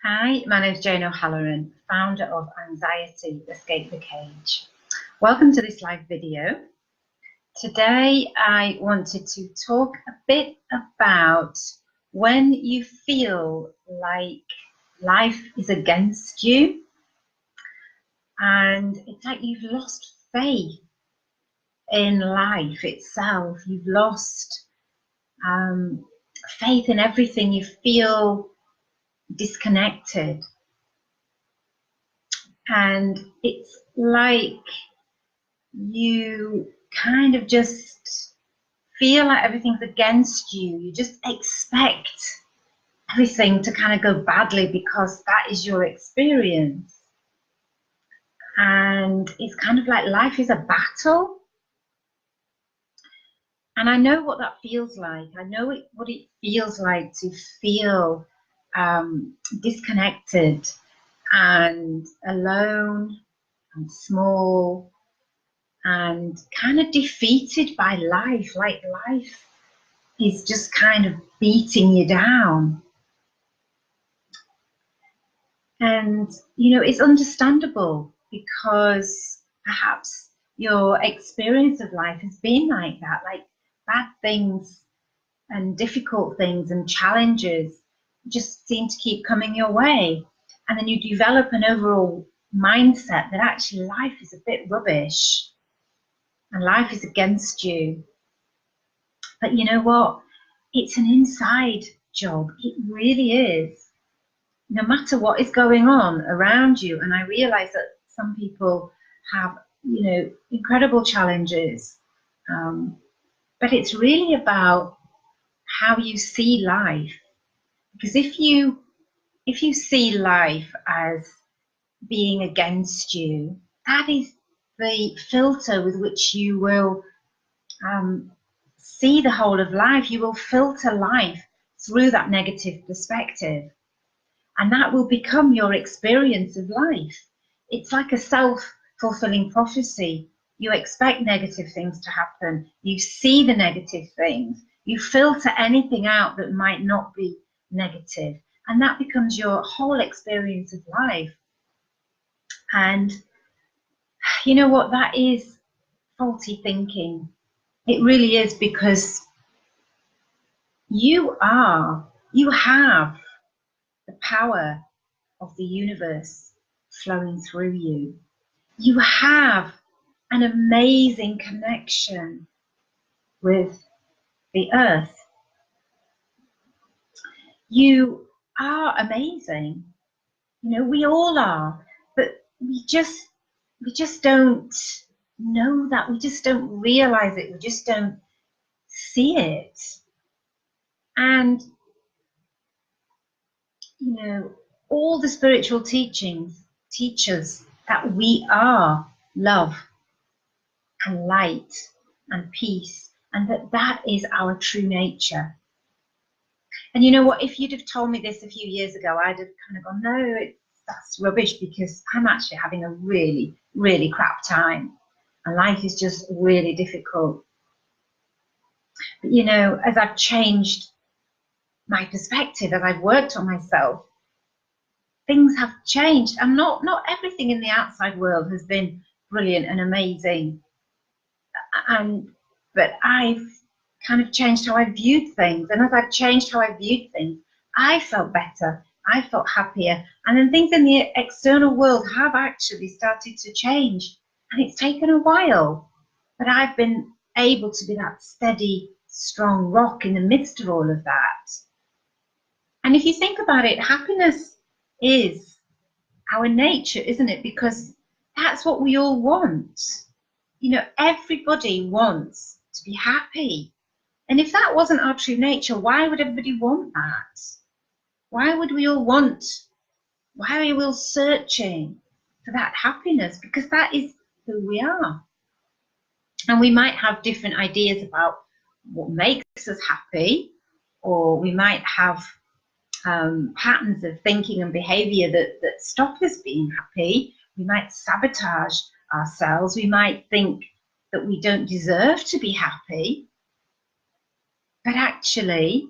Hi, my name is Jane O'Halloran, founder of Anxiety Escape the Cage. Welcome to this live video. Today I wanted to talk a bit about when you feel like life is against you and it's like you've lost faith in life itself. You've lost faith in everything. You feel disconnected. And it's like you kind of just feel like everything's against you. You just expect everything to kind of go badly because that is your experience. And it's kind of like life is a battle. And I know what that feels like. I know what it feels like to feel disconnected and alone and small and kind of defeated by life, like life is just kind of beating you down. And, you know, it's understandable because perhaps your experience of life has been like that, like bad things and difficult things and challenges just seem to keep coming your way. And then you develop an overall mindset that actually life is a bit rubbish and life is against you. But you know what? It's an inside job. It really is. No matter what is going on around you, and I realize that some people have, you know, incredible challenges, but it's really about how you see life. Because if you see life as being against you, that is the filter with which you will see the whole of life. You will filter life through that negative perspective, and that will become your experience of life. It's like a self-fulfilling prophecy. You expect negative things to happen. You see the negative things. You filter anything out that might not be negative, and that becomes your whole experience of life. And you know what? That is faulty thinking. It really is, because you have the power of the universe flowing through you. You have an amazing connection with the earth. You are amazing. You know, we all are, but we just don't know that. We just don't realize it. We just don't see it. And you know, all the spiritual teachings teach us that we are love and light and peace, and that is our true nature. And you know what, if you'd have told me this a few years ago, I'd have kind of gone, no, that's rubbish, because I'm actually having a really, really crap time and life is just really difficult. But you know, as I've changed my perspective, as I've worked on myself, things have changed, and not everything in the outside world has been brilliant and amazing, but I've kind of changed how I viewed things, and as I've changed how I viewed things, I felt better, I felt happier, and then things in the external world have actually started to change, and it's taken a while, but I've been able to be that steady, strong rock in the midst of all of that. And if you think about it, happiness is our nature, isn't it? Because that's what we all want. You know, everybody wants to be happy. And if that wasn't our true nature, why would everybody want that? Why would we all want, why are we all searching for that happiness? Because that is who we are. And we might have different ideas about what makes us happy, or we might have patterns of thinking and behavior that stop us being happy. We might sabotage ourselves. We might think that we don't deserve to be happy. But actually,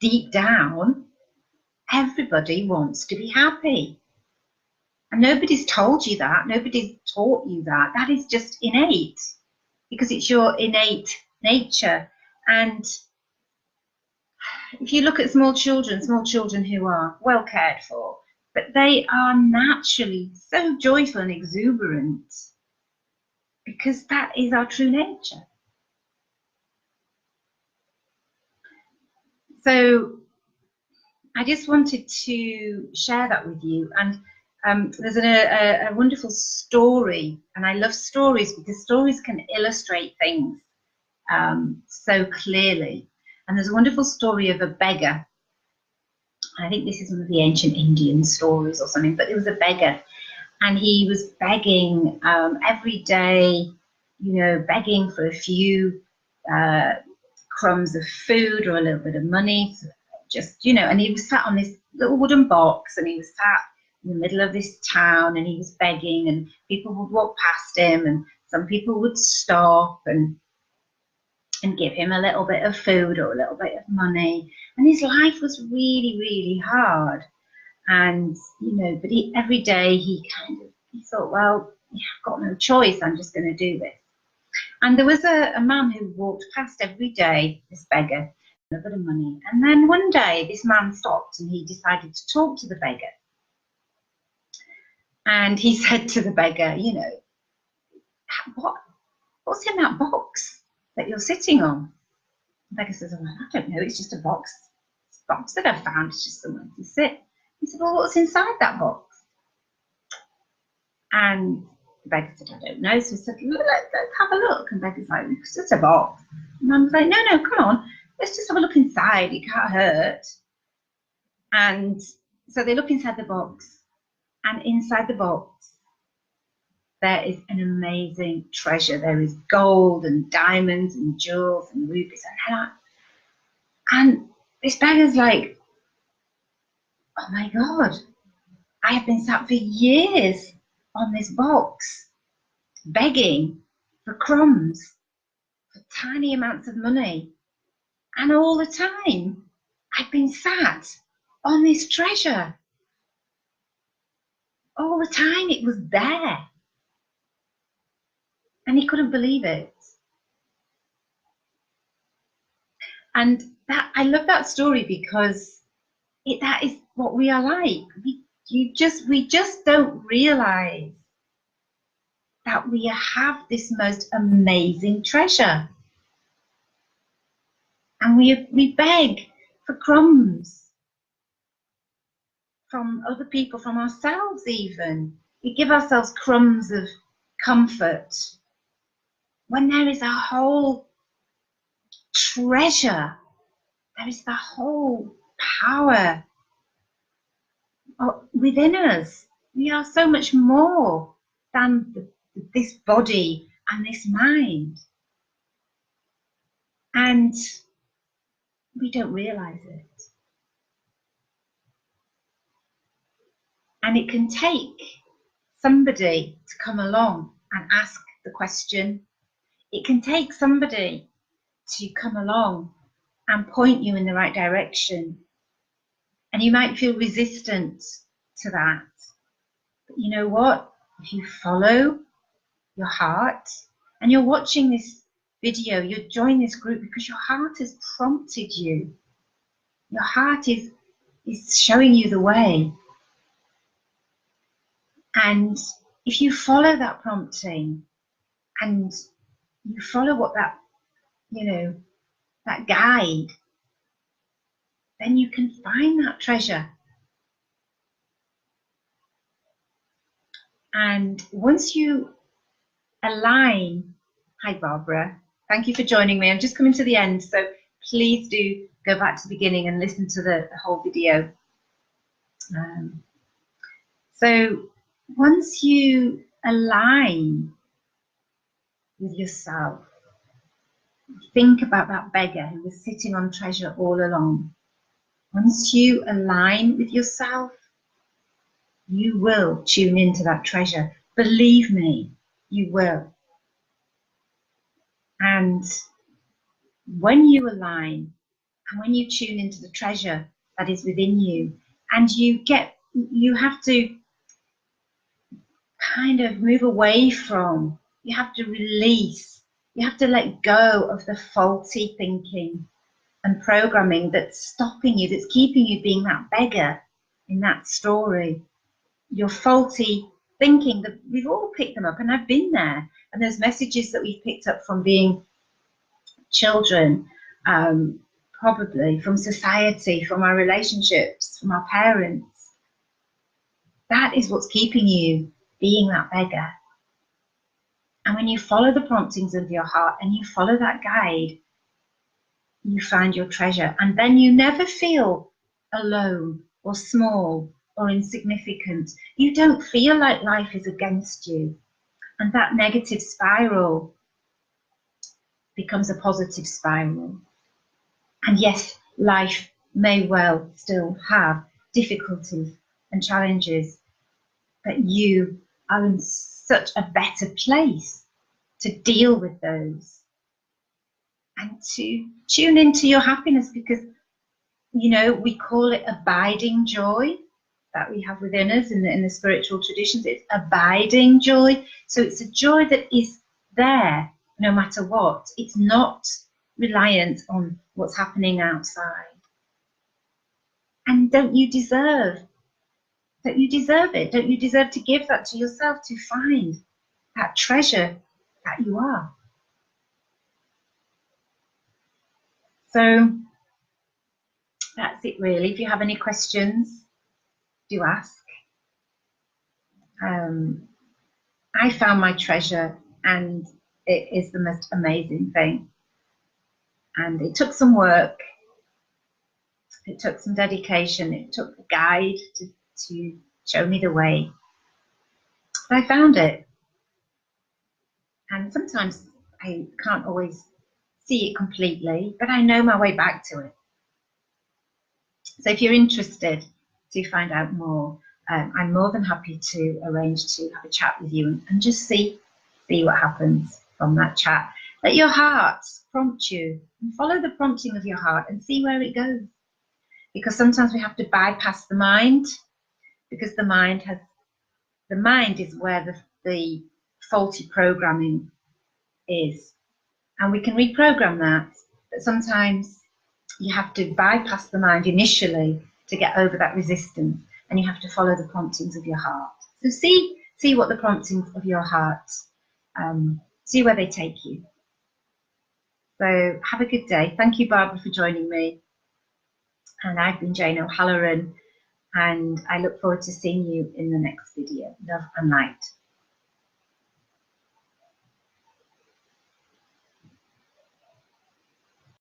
deep down, Everybody wants to be happy. And nobody's told you that. Nobody's taught you that. That is just innate, because it's your innate nature. And if you look at small children who are well cared for, but they are naturally so joyful and exuberant, because that is our true nature. So I just wanted to share that with you. And there's a wonderful story, and I love stories because stories can illustrate things so clearly. And there's a wonderful story of a beggar. I think this is one of the ancient Indian stories or something, but it was a beggar, and he was begging every day, begging for a few crumbs of food or a little bit of money, just, and he was sat on this little wooden box, and he was sat in the middle of this town, and he was begging, and people would walk past him, and some people would stop and give him a little bit of food or a little bit of money. And his life was really, really hard. And, but every day he thought, well, I've got no choice, I'm just going to do this. And there was a man who walked past every day, this beggar, a bit of money. And then one day this man stopped and he decided to talk to the beggar. And he said to the beggar, what's in that box that you're sitting on? The beggar says, well, I don't know, it's just a box. It's a box that I found, it's just somewhere to sit. He said, well, what's inside that box? And the beggar said, I don't know. So he said, let's have a look. And the beggar's like, it's just a box. And man was like, no, come on, let's just have a look inside, it can't hurt. And so they look inside the box, and inside the box there is an amazing treasure. There is gold and diamonds and jewels and rubies and this beggar's like, oh my God, I have been sat for years on this box begging for crumbs, for tiny amounts of money, and all the time I've been sat on this treasure. All the time it was there, and he couldn't believe it. And that, I love that story because that is what we are like. We just don't realize that we have this most amazing treasure, and we beg for crumbs from other people, from ourselves even. We give ourselves crumbs of comfort when there is a whole treasure, there is the whole power within us. We are so much more than this body and this mind, and we don't realize it. And it can take somebody to come along and ask the question. It can take somebody to come along and point you in the right direction. And you might feel resistant to that. But you know what? If you follow your heart, and you're watching this video, you're joining this group because your heart has prompted you. Your heart is showing you the way. And if you follow that prompting and you follow what that guide, then you can find that treasure. And once you align, hi Barbara, thank you for joining me. I'm just coming to the end, so please do go back to the beginning and listen to the whole video. So once you align with yourself, think about that beggar who was sitting on treasure all along. Once you align with yourself, you will tune into that treasure. Believe me, you will. And when you align and when you tune into the treasure that is within you, And you have to kind of move away from, you have to release, you have to let go of the faulty thinking and programming that's stopping you, that's keeping you being that beggar in that story. Your faulty thinking, that we've all picked them up, and I've been there. And there's messages that we've picked up from being children, probably from society, from our relationships, from our parents. That is what's keeping you being that beggar. And when you follow the promptings of your heart and you follow that guide, you find your treasure. And then you never feel alone or small or insignificant. You don't feel like life is against you. And that negative spiral becomes a positive spiral. And yes, life may well still have difficulties and challenges, but you are in such a better place to deal with those and to tune into your happiness, because, you know, we call it abiding joy that we have within us in the spiritual traditions. It's abiding joy. So it's a joy that is there no matter what. It's not reliant on what's happening outside. And don't you deserve it? Don't you deserve to give that to yourself, to find that treasure that you are? So that's it really. If you have any questions, do ask. I found my treasure, and it is the most amazing thing. And it took some work. It took some dedication. It took a guide to show me the way. But I found it. And sometimes I can't always see it completely, but I know my way back to it. So if you're interested to find out more, I'm more than happy to arrange to have a chat with you and just see what happens from that chat. Let your heart prompt you, and follow the prompting of your heart and see where it goes. Because sometimes we have to bypass the mind, because the mind is where the faulty programming is. And we can reprogram that, but sometimes you have to bypass the mind initially to get over that resistance, and you have to follow the promptings of your heart. So see what the promptings of your heart, see where they take you. So have a good day. Thank you, Barbara, for joining me. And I've been Jane O'Halloran, and I look forward to seeing you in the next video. Love and light.